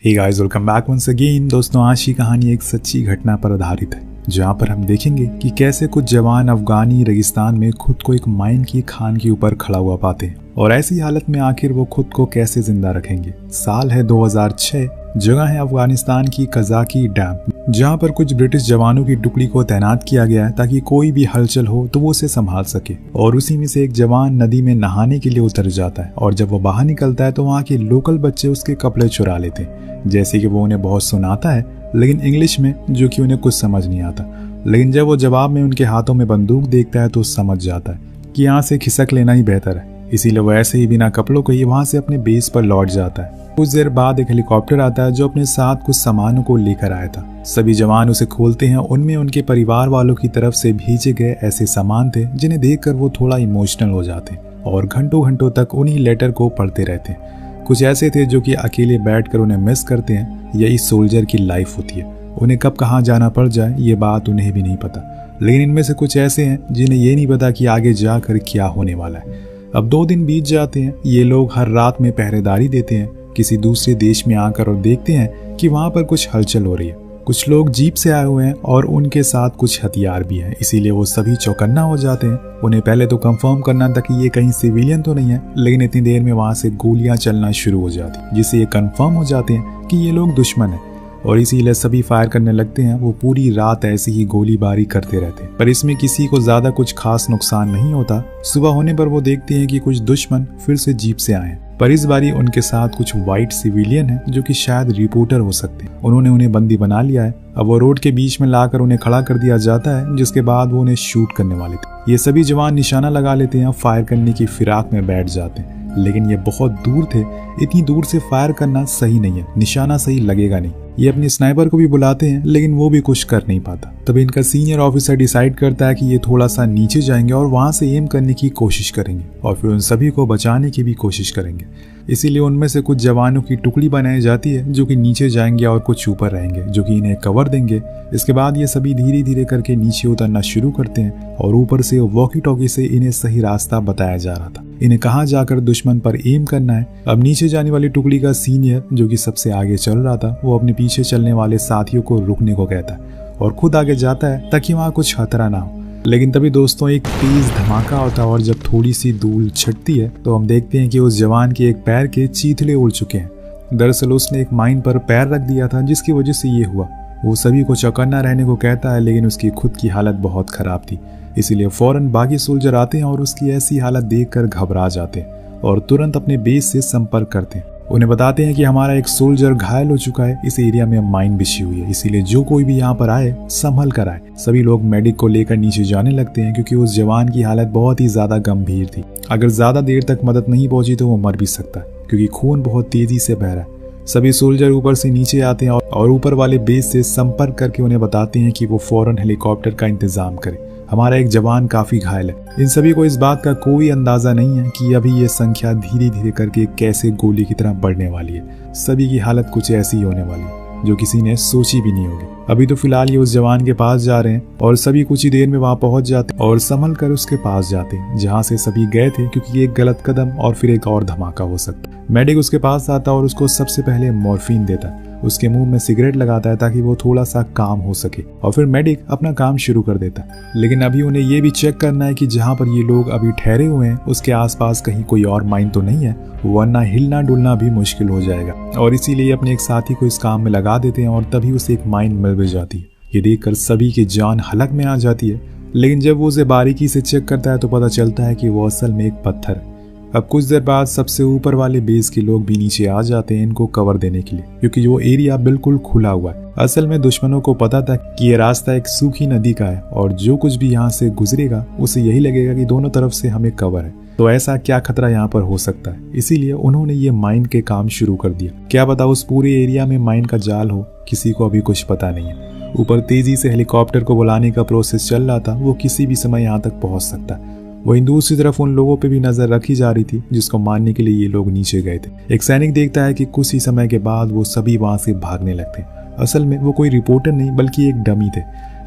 हे guys, welcome back once again. दोस्तों, आज की कहानी एक सच्ची घटना पर आधारित है, जहां पर हम देखेंगे कि कैसे कुछ जवान अफगानी रेगिस्तान में खुद को एक माइन की खान के ऊपर खड़ा हुआ पाते हैं और ऐसी हालत में आखिर वो खुद को कैसे जिंदा रखेंगे। साल है 2006, जगह है अफगानिस्तान की कजाकी डैम, जहां पर कुछ ब्रिटिश जवानों की टुकड़ी को तैनात किया गया है ताकि कोई भी हलचल हो तो वो उसे संभाल सके। और उसी में से एक जवान नदी में नहाने के लिए उतर जाता है और जब वो बाहर निकलता है तो वहाँ के लोकल बच्चे उसके कपड़े चुरा लेते हैं, जैसे कि वो उन्हें बहुत सुनाता है लेकिन इंग्लिश में, जो कि उन्हें कुछ समझ नहीं आता। लेकिन जब वो जवाब में उनके हाथों में बंदूक देखता है तो समझ जाता है कि यहाँ से खिसक लेना ही बेहतर है। इसीलिए वो ऐसे ही बिना कपड़ों के ही वहां से अपने बेस पर लौट जाता है। कुछ देर बाद एक हेलीकॉप्टर आता है जो अपने साथ कुछ सामानों को लेकर आया था। सभी जवान उसे खोलते हैं। उनमें उनके परिवार वालों की तरफ से भेजे गए ऐसे सामान थे जिन्हें देखकर वो थोड़ा इमोशनल हो जाते और घंटों घंटों तक उन्हीं लेटर को पढ़ते रहते हैं। कुछ ऐसे थे जो कि अकेले बैठकर उन्हें मिस करते हैं। यही सोल्जर की लाइफ होती है, उन्हें कब कहाँ जाना पड़ जाए ये बात उन्हें भी नहीं पता। लेकिन इनमें से कुछ ऐसे हैं जिन्हें ये नहीं पता कि आगे जाकर क्या होने वाला है। अब 2 दिन बीत जाते हैं। ये लोग हर रात में पहरेदारी देते हैं किसी दूसरे देश में आकर और देखते हैं कि वहाँ पर कुछ हलचल हो रही है। कुछ लोग जीप से आए हुए हैं और उनके साथ कुछ हथियार भी हैं, इसीलिए वो सभी चौकन्ना हो जाते हैं। उन्हें पहले तो कंफर्म करना था कि ये कहीं सिविलियन तो नहीं है, लेकिन इतनी देर में वहाँ से गोलियां चलना शुरू हो जाती, जिससे ये कंफर्म हो जाते हैं कि ये लोग दुश्मन हैं और इसीलिए सभी फायर करने लगते हैं। वो पूरी रात ऐसी ही गोलीबारी करते रहते हैं, पर इसमें किसी को ज्यादा कुछ खास नुकसान नहीं होता। सुबह होने पर वो देखते हैं कि कुछ दुश्मन फिर से जीप से आए हैं, पर इस बारी उनके साथ कुछ वाइट सिविलियन हैं जो कि शायद रिपोर्टर हो सकते हैं। उन्होंने उन्हें बंदी बना लिया है। अब वो रोड के बीच में लाकर उन्हें खड़ा कर दिया जाता है, जिसके बाद वो उन्हें शूट करने वाले थे। ये सभी जवान निशाना लगा लेते हैं, फायर करने की फिराक में बैठ जाते हैं, लेकिन ये बहुत दूर थे। इतनी दूर से फायर करना सही नहीं है, निशाना सही लगेगा नहीं। ये अपने स्नाइपर को भी बुलाते हैं लेकिन वो भी कुछ कर नहीं पाता। तभी इनका सीनियर ऑफिसर डिसाइड करता है कि ये थोड़ा सा नीचे जाएंगे और वहां से एम करने की कोशिश करेंगे और फिर उन सभी को बचाने की भी कोशिश करेंगे। इसीलिए उनमें से कुछ जवानों की टुकड़ी बनाई जाती है जो कि नीचे जाएंगे और कुछ ऊपर रहेंगे जो कि इन्हें कवर देंगे। इसके बाद ये सभी धीरे धीरे करके नीचे उतरना शुरू करते हैं और ऊपर से वॉकी टॉकी से इन्हें सही रास्ता बताया जा रहा था, इन्हें कहाँ जाकर दुश्मन पर एम करना है। अब नीचे जाने वाली टुकड़ी का सीनियर, जो कि सबसे आगे चल रहा था, वो अपने पीछे चलने वाले साथियों को रुकने को कहता है और खुद आगे जाता है ताकि वहाँ कुछ खतरा ना हो। लेकिन तभी दोस्तों एक तेज धमाका होता है और जब थोड़ी सी धूल छटती है तो हम देखते हैं कि उस जवान के एक पैर के चीथड़े उड़ चुके हैं। दरअसल उसने एक माइन पर पैर रख दिया था जिसकी वजह से ये हुआ। वो सभी को चौकन्ना रहने को कहता है, लेकिन उसकी खुद की हालत बहुत खराब थी, इसीलिए फौरन बाकी सोल्जर आते हैं और उसकी ऐसी हालत देखकर घबरा जाते हैं और तुरंत अपने बेस से संपर्क करते हैं। उन्हें बताते हैं कि हमारा एक सोल्जर घायल हो चुका है, इस एरिया में माइन बिछी हुई है, इसीलिए जो कोई भी यहाँ पर आए संभल कर आए। सभी लोग मेडिक को लेकर नीचे जाने लगते हैं क्योंकि उस जवान की हालत बहुत ही ज्यादा गंभीर थी। अगर ज्यादा देर तक मदद नहीं पहुंची तो वो मर भी सकता है क्योंकि खून बहुत तेजी से बह रहा है। सभी सोल्जर ऊपर से नीचे आते हैं और ऊपर वाले बेस से संपर्क करके उन्हें बताते हैं कि वो फौरन हेलीकॉप्टर का इंतजाम करें, हमारा एक जवान काफी घायल है। इन सभी को इस बात का कोई अंदाजा नहीं है कि अभी ये संख्या धीरे धीरे करके कैसे गोली की तरह बढ़ने वाली है। सभी की हालत कुछ ऐसी ही होने वाली है जो किसी ने सोची भी नहीं होगी। अभी तो फिलहाल ये उस जवान के पास जा रहे हैं और सभी कुछ ही देर में वहां पहुंच जाते हैं और संभल कर उसके पास जाते हैं जहां से सभी गए थे, क्योंकि एक गलत कदम और फिर एक और धमाका हो सकता है। मेडिक उसके पास आता और उसको सबसे पहले मॉर्फिन देता है, उसके मुंह में सिगरेट लगाता है ताकि वो थोड़ा सा काम हो सके और फिर मेडिक अपना काम शुरू कर देता है। लेकिन अभी उन्हें ये भी चेक करना है कि जहाँ पर ये लोग अभी ठहरे हुए हैं उसके आसपास कहीं कोई और माइन तो नहीं है, वरना हिलना डुलना भी मुश्किल हो जाएगा। और इसीलिए अपने एक साथी को इस काम में लगा देते हैं और तभी उसे एक माइन मिल भी जाती है। ये देखकर सभी की जान हलक में आ जाती है, लेकिन जब वो उसे बारीकी से चेक करता है तो पता चलता है कि वो असल में एक पत्थर है। अब कुछ देर बाद सबसे ऊपर वाले बेस के लोग भी नीचे आ जाते हैं इनको कवर देने के लिए, क्योंकि वो एरिया बिल्कुल खुला हुआ है। असल में दुश्मनों को पता था कि ये रास्ता एक सूखी नदी का है और जो कुछ भी यहाँ से गुजरेगा उसे यही लगेगा कि दोनों तरफ से हमें कवर है, तो ऐसा क्या खतरा यहाँ पर हो सकता है। इसीलिए उन्होंने ये माइन के काम शुरू कर दिया। क्या पता उस पूरे एरिया में माइन का जाल हो, किसी को अभी कुछ पता नहीं है। ऊपर तेजी से हेलीकॉप्टर को बुलाने का प्रोसेस चल रहा था, वो किसी भी समय यहाँ तक पहुंच सकता है। वहीं दूसरी तरफ उन लोगों पे भी नजर रखी जा रही थी जिसको मारने के लिए ये लोग नीचे गए थे। एक सैनिक देखता है कि कुछ ही समय के बाद वो सभी वहां से भागने लगते हैं। असल में वो कोई रिपोर्टर नहीं बल्कि एक डमी थे,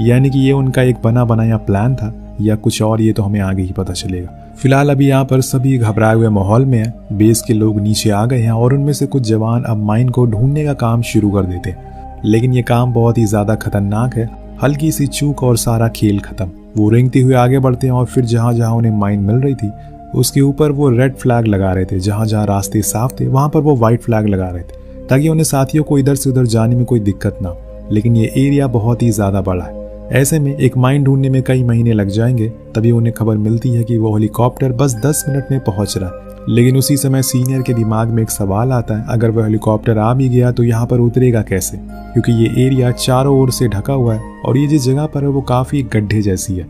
यानी कि ये उनका एक बना बनाया प्लान था या कुछ और, ये तो हमें आगे ही पता चलेगा। फिलहाल अभी यहाँ पर सभी घबराए हुए माहौल में है। बेस के लोग नीचे आ गए हैं और उनमें से कुछ जवान अब माइन को ढूंढने का काम शुरू कर देते हैं, लेकिन ये काम बहुत ही ज्यादा खतरनाक है। हल्की सी चूक और सारा खेल खत्म। वो रेंगते हुए आगे बढ़ते हैं और फिर जहां जहां उन्हें माइन मिल रही थी उसके ऊपर वो रेड फ्लैग लगा रहे थे। जहां जहां रास्ते साफ थे वहां पर वो व्हाइट फ्लैग लगा रहे थे ताकि उन्हें साथियों को इधर से उधर जाने में कोई दिक्कत ना हो। लेकिन ये एरिया बहुत ही ज्यादा बड़ा है, ऐसे में एक माइन ढूंढने में कई महीने लग जाएंगे। तभी उन्हें खबर मिलती है कि वो हेलीकॉप्टर बस 10 मिनट में पहुंच रहा है। लेकिन उसी समय सीनियर के दिमाग में एक सवाल आता है, अगर वह हेलीकॉप्टर आ भी गया तो यहाँ पर उतरेगा कैसे, क्योंकि ये एरिया चारों ओर से ढका हुआ है और ये जिस जगह पर है वो काफी गड्ढे जैसी है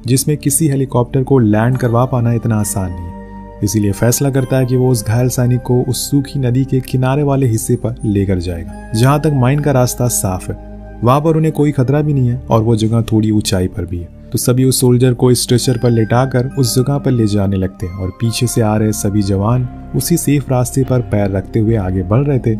जिसमें किसी हेलीकॉप्टर को लैंड करवा पाना इतना आसान नहीं है। इसीलिए फैसला करता है कि वो उस घायल सैनिक को उस सूखी नदी के किनारे वाले हिस्से पर लेकर जाएगा जहां तक माइन का रास्ता साफ है। वहां पर उन्हें कोई खतरा भी नहीं है और वो जगह थोड़ी ऊंचाई पर भी है। तो सभी उस सोल्जर को स्ट्रेचर पर लेटाकर उस जगह पर ले जाने लगते हैं और पीछे से आ रहे सभी जवान उसी सेफ रास्ते पर पैर रखते हुए आगे बढ़ रहे थे।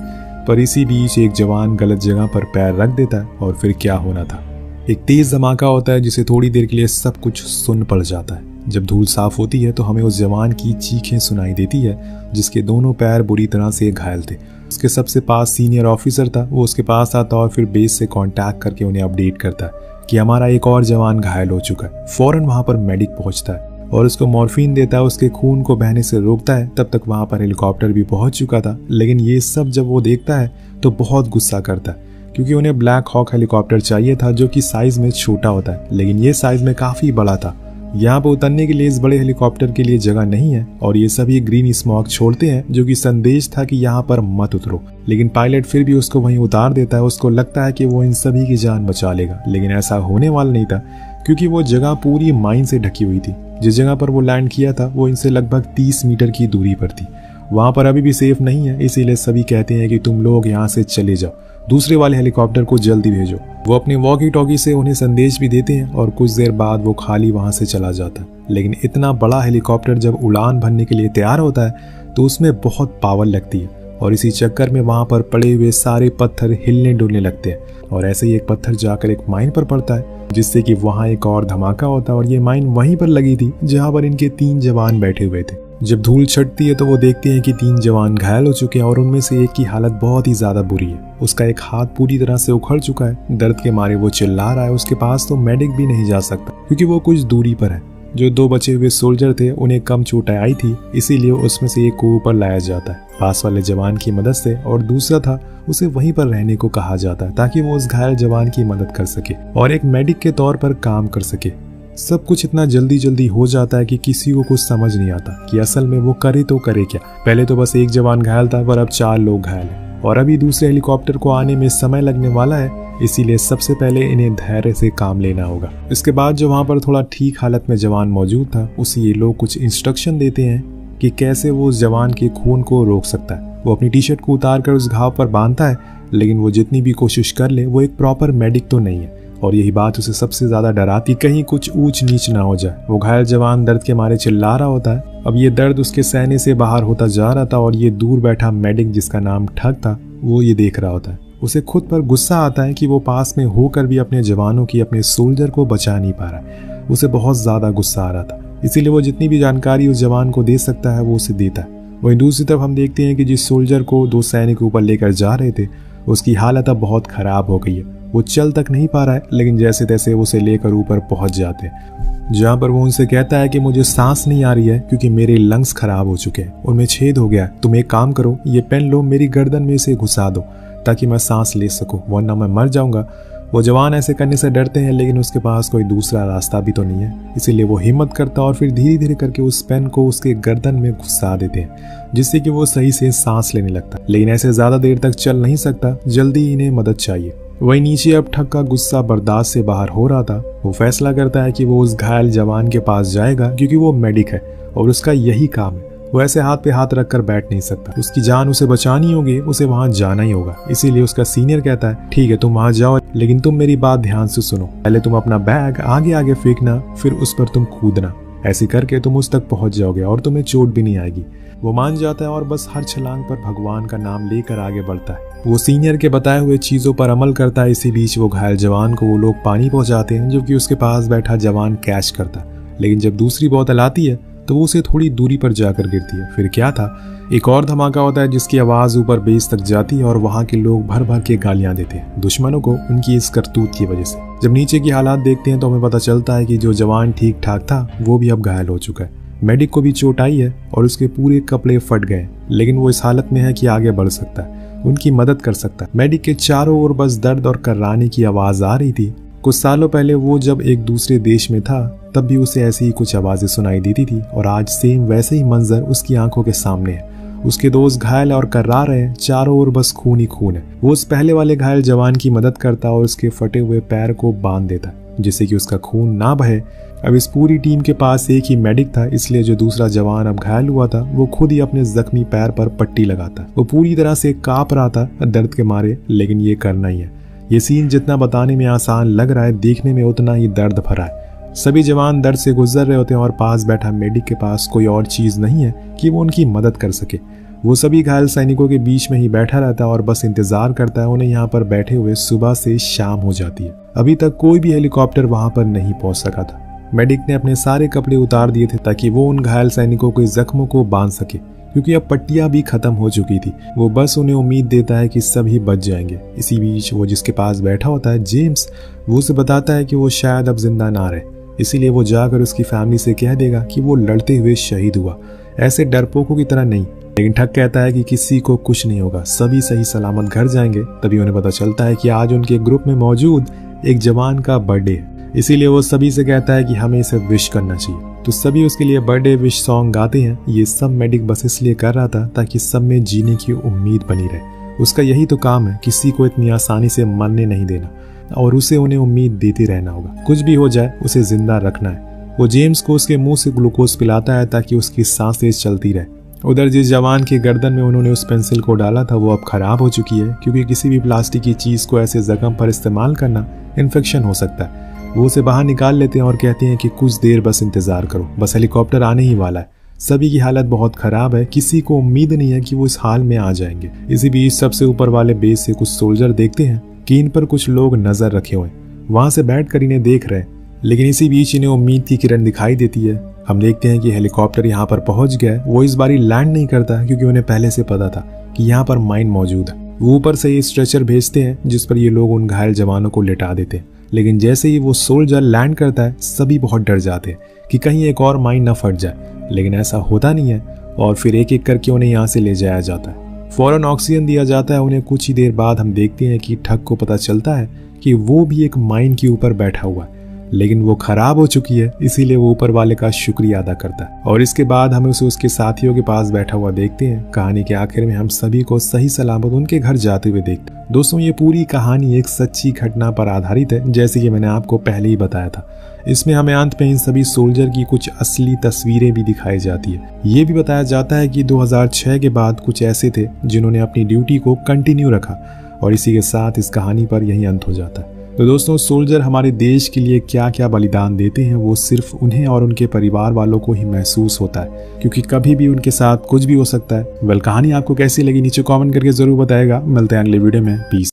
पर इसी बीच एक जवान गलत जगह पर पैर रख देता है और फिर क्या होना था। एक तेज धमाका होता है जिसे थोड़ी देर के लिए सब कुछ सुन पड़ जाता है। जब धूल साफ होती है तो हमें उस जवान की चीखें सुनाई देती है जिसके दोनों पैर बुरी तरह से घायल थे। उसके सबसे पास सीनियर ऑफिसर था, वो उसके पास आता और फिर बेस से कांटेक्ट करके उन्हें अपडेट करता है कि हमारा एक और जवान घायल हो चुका है। फौरन वहां पर मेडिक पहुंचता है और उसको मॉर्फिन देता है, उसके खून को बहने से रोकता है। तब तक वहां पर हेलीकॉप्टर भी पहुंच चुका था। लेकिन ये सब जब वो देखता है तो बहुत गुस्सा करता है क्योंकि उन्हें ब्लैक हॉक हेलीकॉप्टर चाहिए था जो कि साइज में छोटा होता है, लेकिन ये साइज में काफी बड़ा था। यहाँ पर उतरने के लिए इस बड़े हेलीकॉप्टर के लिए जगह नहीं है और ये सभी ग्रीन स्मोक छोड़ते हैं जो कि संदेश था कि यहाँ पर मत उतरो। लेकिन पायलट फिर भी उसको वहीं उतार देता है। उसको लगता है कि वो इन सभी की जान बचा लेगा, लेकिन ऐसा होने वाला नहीं था क्योंकि वो जगह पूरी माइन से ढकी हुई थी। जिस जगह पर वो लैंड किया था वो इनसे लगभग 30 मीटर की दूरी पर थी। वहां पर अभी भी सेफ नहीं है, इसीलिए सभी कहते हैं कि तुम लोग यहाँ से चले जाओ, दूसरे वाले हेलीकॉप्टर को जल्दी भेजो। वो अपने वॉकी टॉकी से उन्हें संदेश भी देते हैं और कुछ देर बाद वो खाली वहां से चला जाता है। लेकिन इतना बड़ा हेलीकॉप्टर जब उड़ान भरने के लिए तैयार होता है तो उसमें बहुत पावर लगती है और इसी चक्कर में वहां पर पड़े हुए सारे पत्थर हिलने डुलने लगते हैं और ऐसे ही एक पत्थर जाकर एक माइन पर पड़ता है जिससे कि वहां एक और धमाका होता है और ये माइन वहीं पर लगी थी जहां पर इनके 3 जवान बैठे हुए थे। जब धूल छटती है तो वो देखते हैं कि 3 जवान घायल हो चुके हैं और उनमें से एक की हालत बहुत ही ज्यादा बुरी है। उसका एक हाथ पूरी तरह से उखड़ चुका है, दर्द के मारे वो चिल्ला रहा है। उसके पास तो मेडिक भी नहीं जा सकता क्योंकि वो कुछ दूरी पर है। जो 2 बचे हुए सोल्जर थे उन्हें कम चोटें आई थी, इसीलिए उसमें से एक को ऊपर लाया जाता है पास वाले जवान की मदद से और दूसरा था उसे वहीं पर रहने को कहा जाता है ताकि वो उस घायल जवान की मदद कर सके और एक मेडिक के तौर पर काम कर सके। सब कुछ इतना जल्दी जल्दी हो जाता है कि किसी को कुछ समझ नहीं आता कि असल में वो करे तो करे क्या। पहले तो बस एक जवान घायल था पर अब 4 लोग घायल हैं और अभी दूसरे हेलीकॉप्टर को आने में समय लगने वाला है, इसीलिए सबसे पहले इन्हें धैर्य से काम लेना होगा। इसके बाद जो वहां पर थोड़ा ठीक हालत में जवान मौजूद था उसे ये लोग कुछ इंस्ट्रक्शन देते हैं कि कैसे वो उस जवान के खून को रोक सकता है। वो अपनी टी शर्ट को उतार कर उस घाव पर बांधता है, लेकिन वो जितनी भी कोशिश कर ले वो एक प्रॉपर मेडिक तो नहीं है और यही बात उसे सबसे ज्यादा डराती कहीं कुछ ऊंच नीच ना हो जाए। वो घायल जवान दर्द के मारे चिल्ला रहा होता है। अब ये दर्द उसके सहने से बाहर होता जा रहा था और ये दूर बैठा मेडिक जिसका नाम ठग था वो ये देख रहा होता है। उसे खुद पर गुस्सा आता है कि वो पास में होकर भी अपने जवानों की, अपने सोल्जर को बचा नहीं पा रहा। उसे बहुत ज्यादा गुस्सा आ रहा था, इसीलिए वो जितनी भी जानकारी उस जवान को दे सकता है वो उसे देता है। वहीं दूसरी तरफ हम देखते हैं कि जिस सोल्जर को 2 सैनिक ऊपर लेकर जा रहे थे उसकी हालत अब बहुत खराब हो गई है। वो चल तक नहीं पा रहा है, लेकिन जैसे तैसे उसे लेकर ऊपर पहुंच जाते हैं जहां पर वो उनसे कहता है कि मुझे सांस नहीं आ रही है क्योंकि मेरे लंग्स खराब हो चुके हैं, उनमें छेद हो गया है। तुम एक काम करो, ये पेन लो, मेरी गर्दन में इसे घुसा दो ताकि मैं सांस ले सकूं, वरना मैं मर जाऊंगा। वो जवान ऐसे करने से डरते हैं, लेकिन उसके पास कोई दूसरा रास्ता भी तो नहीं है, इसीलिए वो हिम्मत करता और फिर धीरे धीरे करके उस पेन को उसके गर्दन में घुसा देते हैं जिससे कि वो सही से सांस लेने लगता। लेकिन ऐसे ज्यादा देर तक चल नहीं सकता, जल्दी इन्हें मदद चाहिए। वही नीचे अब ठग का गुस्सा बर्दाश्त से बाहर हो रहा था। वो फैसला करता है कि वो उस घायल जवान के पास जाएगा क्योंकि वो मेडिक है और उसका यही काम है। वो ऐसे हाथ पे हाथ रखकर बैठ नहीं सकता, उसकी जान उसे बचानी होगी, उसे वहां जाना ही होगा। इसीलिए उसका सीनियर कहता है ठीक है तुम वहां जाओ, लेकिन तुम मेरी बात ध्यान से सुनो। पहले तुम अपना बैग आगे आगे फेंकना, फिर उस पर तुम कूदना। ऐसे करके तुम उस तक पहुंच जाओगे और तुम्हें चोट भी नहीं आएगी। वो मान जाता है और बस हर छलांग पर भगवान का नाम लेकर आगे बढ़ता है। वो सीनियर के बताए हुए चीजों पर अमल करता है। इसी बीच वो घायल जवान को वो लोग पानी पहुंचाते हैं जो कि उसके पास बैठा जवान कैच करता है। लेकिन जब दूसरी बोतल आती है तो वो उसे थोड़ी दूरी पर जाकर गिरती है। फिर क्या था, एक और धमाका होता है जिसकी आवाज ऊपर बेस तक जाती है और वहां के लोग भर भर के गालियां देते हैं दुश्मनों को उनकी इस करतूत की वजह से। जब नीचे की हालात देखते हैं तो हमें पता चलता है कि जो जवान ठीक ठाक था वो भी अब घायल हो चुका है। मेडिक को भी चोट आई है और उसके पूरे कपड़े फट गए, लेकिन वो इस हालत में है कि आगे बढ़ सकता है, उनकी मदद कर सकता है। मेडिक के चारों ओर बस दर्द और कर्राने की आवाज आ रही थी। कुछ सालों पहले वो जब एक दूसरे देश में था तब भी उसे ऐसी ही कुछ आवाजें सुनाई देती थी और आज सेम वैसे ही मंजर उसकी आंखों के सामने है। उसके दोस्त घायल और कर्रा रहे हैं, चारों ओर बस खून ही खून है। वो उस पहले वाले घायल जवान की मदद करता और उसके फटे हुए पैर को बांध देता जिससे कि उसका खून ना बहे। अब इस पूरी टीम के पास एक ही मेडिक था, इसलिए जो दूसरा जवान अब घायल हुआ था वो खुद ही अपने जख्मी पैर पर पट्टी लगाता। वो पूरी तरह से कांप रहा था दर्द के मारे, लेकिन ये करना ही है। ये सीन जितना बताने में आसान लग रहा है, देखने में उतना ही दर्द भरा है। सभी जवान दर्द से गुजर रहे होते हैं और पास बैठा मेडिक के पास कोई और चीज नहीं है कि वो उनकी मदद कर सके। वो सभी घायल सैनिकों के बीच में ही बैठा रहता है और बस इंतजार करता है उन्हें यहाँ पर बैठे हुए सुबह से शाम हो जाती है। अभी तक कोई भी हेलीकॉप्टर वहां पर नहीं पहुंच सका था। मेडिक ने अपने सारे कपड़े उतार दिए थे ताकि वो उन घायल सैनिकों के जख्मों को बांध सके, क्योंकि अब पट्टियां भी खत्म हो चुकी थी। वो बस उन्हें उम्मीद देता है कि सभी बच जाएंगे। इसी बीच वो जिसके पास बैठा होता है जेम्स, वो उसे बताता है कि वो शायद अब जिंदा ना रहे, इसीलिए वो जाकर उसकी फैमिली से कह देगा कि वो लड़ते हुए शहीद हुआ, ऐसे डरपोकों की तरह नहीं। लेकिन ठग कहता है कि किसी को कुछ नहीं होगा, सभी सही सलामत घर जाएंगे। तभी उन्हें पता चलता है कि आज उनके ग्रुप में मौजूद एक जवान का बर्थडे है, इसीलिए वो सभी से कहता है कि हमें इसे विश करना चाहिए। तो सभी उसके लिए बर्थडे विश सॉन्ग गाते हैं। ये सब मेडिक बस इसलिए कर रहा था ताकि सब में जीने की उम्मीद बनी रहे। उसका यही तो काम है, किसी को इतनी आसानी से मरने नहीं देना और उसे उन्हें उम्मीद देते रहना होगा। कुछ भी हो जाए उसे जिंदा रखना है। वो जेम्स को उसके मुंह से ग्लूकोज पिलाता है ताकि उसकी सांसें चलती रहे। उधर जिस जवान के गर्दन में उन्होंने उस पेंसिल को डाला था वो अब खराब हो चुकी है, क्योंकि किसी भी प्लास्टिक की चीज को ऐसे जख्म पर इस्तेमाल करना इन्फेक्शन हो सकता है। वो उसे बाहर निकाल लेते हैं और कहते हैं कि कुछ देर बस इंतजार करो, बस हेलीकॉप्टर आने ही वाला है। सभी की हालत बहुत खराब है, किसी को उम्मीद नहीं है कि वो इस हाल में आ जाएंगे। इसी बीच सबसे ऊपर वाले बेस से कुछ सोल्जर देखते हैं कि इन पर कुछ लोग नजर रखे हुए हैं, वहां से बैठकर इन्हें देख रहे हैं। लेकिन इसी बीच इन्हें उम्मीद की किरण दिखाई देती है। हम देखते हैं कि हेलीकॉप्टर यहाँ पर पहुंच गया है। वो इस बारी लैंड नहीं करता क्योंकि उन्हें पहले से पता था कि यहाँ पर माइन मौजूद है। वो ऊपर से ये स्ट्रेचर भेजते हैं जिस पर ये लोग उन घायल जवानों को लेटा देते हैं। लेकिन जैसे ही वो सोल्जर लैंड करता है सभी बहुत डर जाते हैं कि कहीं एक और माइन न फट जाए, लेकिन ऐसा होता नहीं है और फिर एक एक करके उन्हें यहाँ से ले जाया जाता है। फौरन ऑक्सीजन दिया जाता है उन्हें। कुछ ही देर बाद हम देखते हैं कि ठग को पता चलता है कि वो भी एक माइन के ऊपर बैठा हुआ है, लेकिन वो खराब हो चुकी है, इसीलिए वो ऊपर वाले का शुक्रिया अदा करता है। और इसके बाद हम उसे उसके साथियों के पास बैठा हुआ देखते हैं। कहानी के आखिर में हम सभी को सही सलामत उनके घर जाते हुए देखते हैं। दोस्तों, ये पूरी कहानी एक सच्ची घटना पर आधारित है, जैसे कि मैंने आपको पहले ही बताया था। इसमें हमें अंत में इन सभी सोल्जर की कुछ असली तस्वीरें भी दिखाई जाती है। ये भी बताया जाता है कि 2006 के बाद कुछ ऐसे थे जिन्होंने अपनी ड्यूटी को कंटिन्यू रखा, और इसी के साथ इस कहानी पर यही अंत हो जाता है। तो दोस्तों, सोल्जर हमारे देश के लिए क्या क्या बलिदान देते हैं वो सिर्फ उन्हें और उनके परिवार वालों को ही महसूस होता है, क्योंकि कभी भी उनके साथ कुछ भी हो सकता है। कहानी आपको कैसी लगी नीचे कमेंट करके जरूर बताएगा। मिलते हैं अगले वीडियो में। पीस।